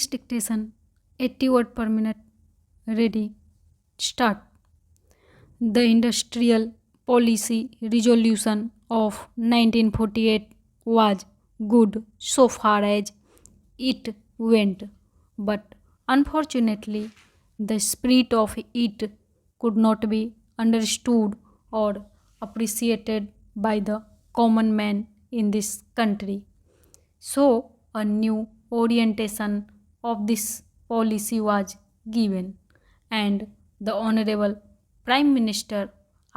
English dictation 80 words per minute. Ready. Start. The Industrial Policy Resolution of 1948 was good so far as it went, but unfortunately, the spirit of it could not be understood or appreciated by the common man in this country. So, a new orientation of this policy was given, and the Honorable Prime Minister,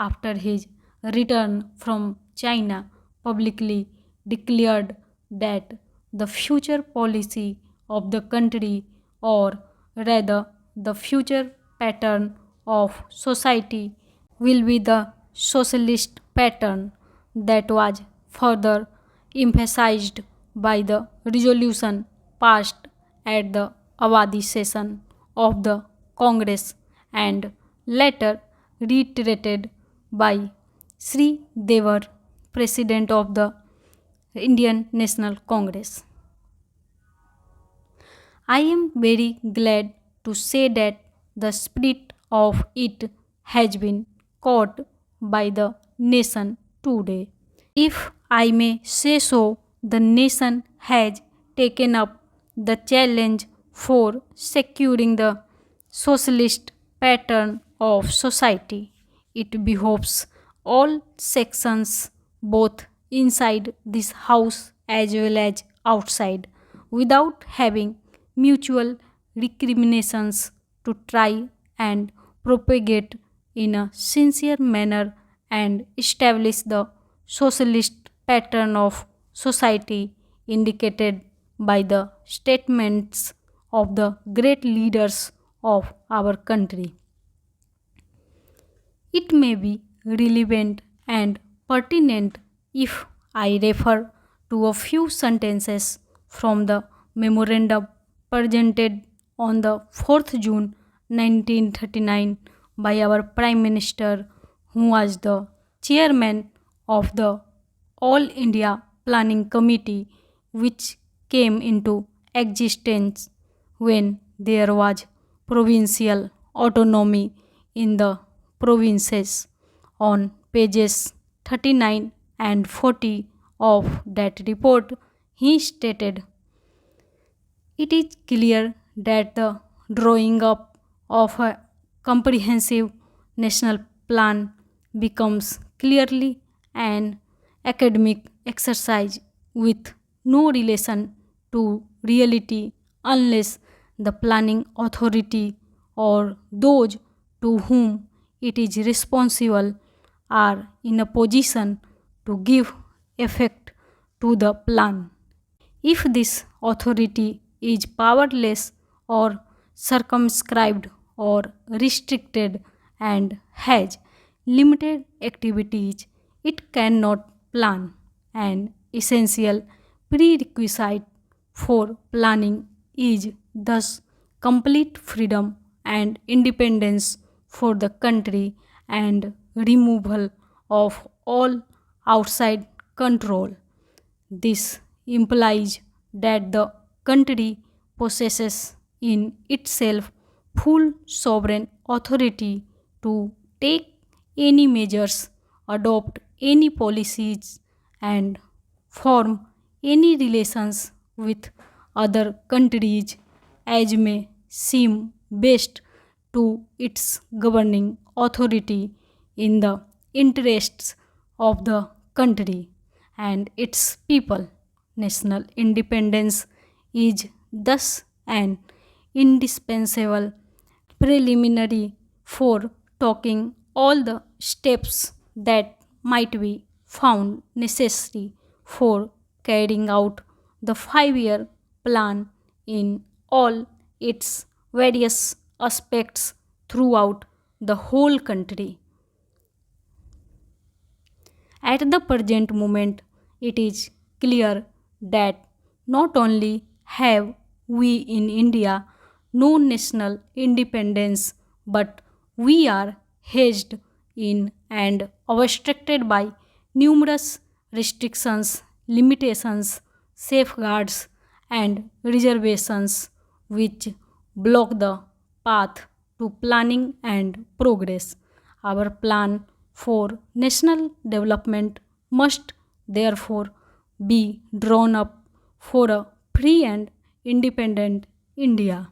after his return from China, publicly declared that the future policy of the country, or rather the future pattern of society, will be the socialist pattern. That was further emphasized by the resolution passed at the Awadi session of the Congress and later reiterated by Sri Devar, President of the Indian National Congress. I am very glad to say that the spirit of it has been caught by the nation today. If I may say so, the nation has taken up the challenge for securing the socialist pattern of society. It behoves all sections, both inside this house as well as outside, without having mutual recriminations, to try and propagate in a sincere manner and establish the socialist pattern of society indicated by the statements of the great leaders of our country. It may be relevant and pertinent if I refer to a few sentences from the memorandum presented on the 4th June 1939 by our Prime Minister, who was the chairman of the All India Planning Committee, which came into existence when there was provincial autonomy in the provinces. On pages 39 and 40 of that report, he stated, "It is clear that the drawing up of a comprehensive national plan becomes clearly an academic exercise with no relation to reality unless the planning authority or those to whom it is responsible are in a position to give effect to the plan. If this authority is powerless or circumscribed or restricted and has limited activities, it cannot plan. An essential prerequisite for planning is thus complete freedom and independence for the country and removal of all outside control. This implies that the country possesses in itself full sovereign authority to take any measures, adopt any policies, and form any relations with other countries as may seem best to its governing authority in the interests of the country and its people. National independence is thus an indispensable preliminary for taking all the steps that might be found necessary for carrying out the 5-year plan in all its various aspects throughout the whole country. At the present moment, it is clear that not only have we in India no national independence, but we are hedged in and obstructed by numerous restrictions, limitations, safeguards, and reservations which block the path to planning and progress. Our plan for national development must therefore be drawn up for a free and independent India.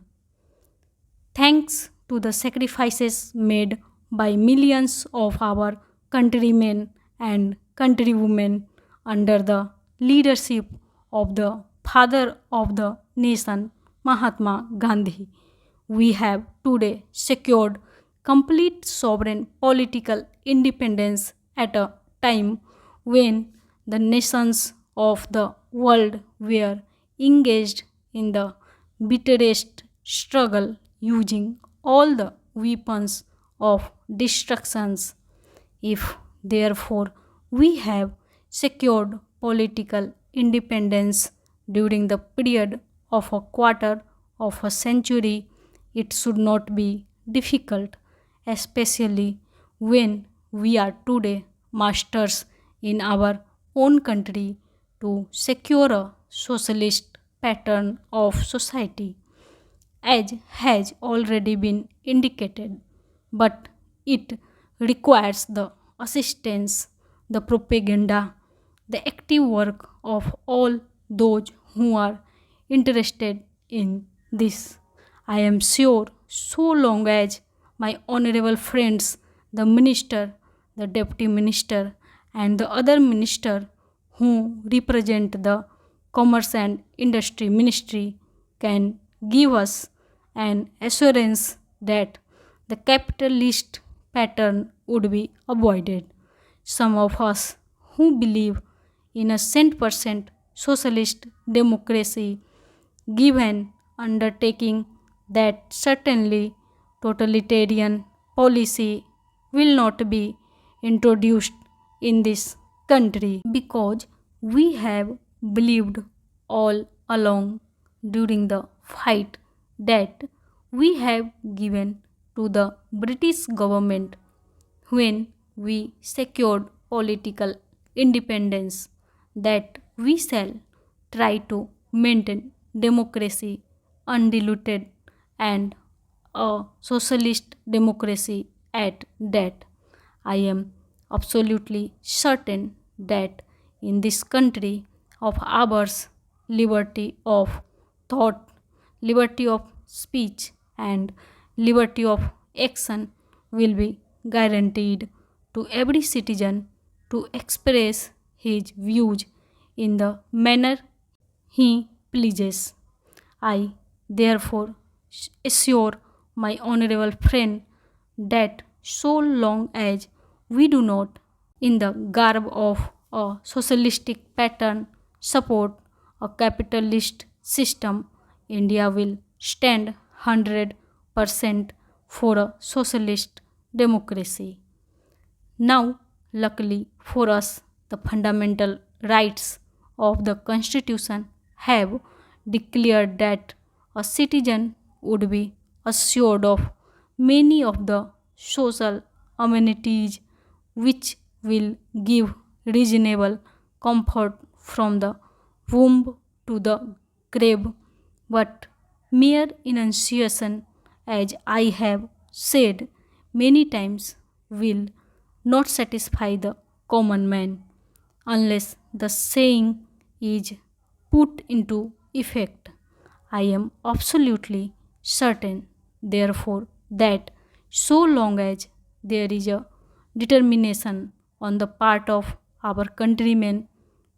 Thanks to the sacrifices made by millions of our countrymen and countrywomen under the leadership of the father of the nation, Mahatma Gandhi, we have today secured complete sovereign political independence at a time when the nations of the world were engaged in the bitterest struggle using all the weapons of destructions. If therefore we have secured political independence during the period of a quarter of a century, it should not be difficult, especially when we are today masters in our own country, to secure a socialist pattern of society, as has already been indicated, but it requires the assistance, the propaganda, the active work of all those who are interested in this. I am sure so long as my honorable friends, the minister, the deputy minister, and the other minister who represent the commerce and industry ministry can give us an assurance that the capitalist pattern would be avoided. Some of us who believe in a 100% socialist democracy give an undertaking that certainly totalitarian policy will not be introduced in this country, because we have believed all along during the fight that we have given to the British government when we secured political independence, that we shall try to maintain democracy undiluted and a socialist democracy at that. I am absolutely certain that in this country of ours, liberty of thought, liberty of speech, and liberty of action will be guaranteed to every citizen to express his views in the manner he pleases. I therefore assure my honorable friend that so long as we do not, in the garb of a socialistic pattern, support a capitalist system, India will stand 100% for a socialist democracy. Now, luckily for us, the fundamental rights of the Constitution have declared that a citizen would be assured of many of the social amenities which will give reasonable comfort from the womb to the grave, but mere enunciation, as I have said many times, will not satisfy the common man unless the saying is put into effect. I am absolutely certain, therefore, that so long as there is a determination on the part of our countrymen,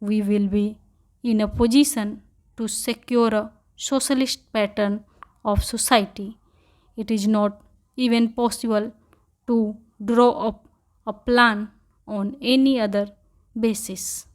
we will be in a position to secure a socialist pattern of society. It is not even possible to draw up a plan on any other basis.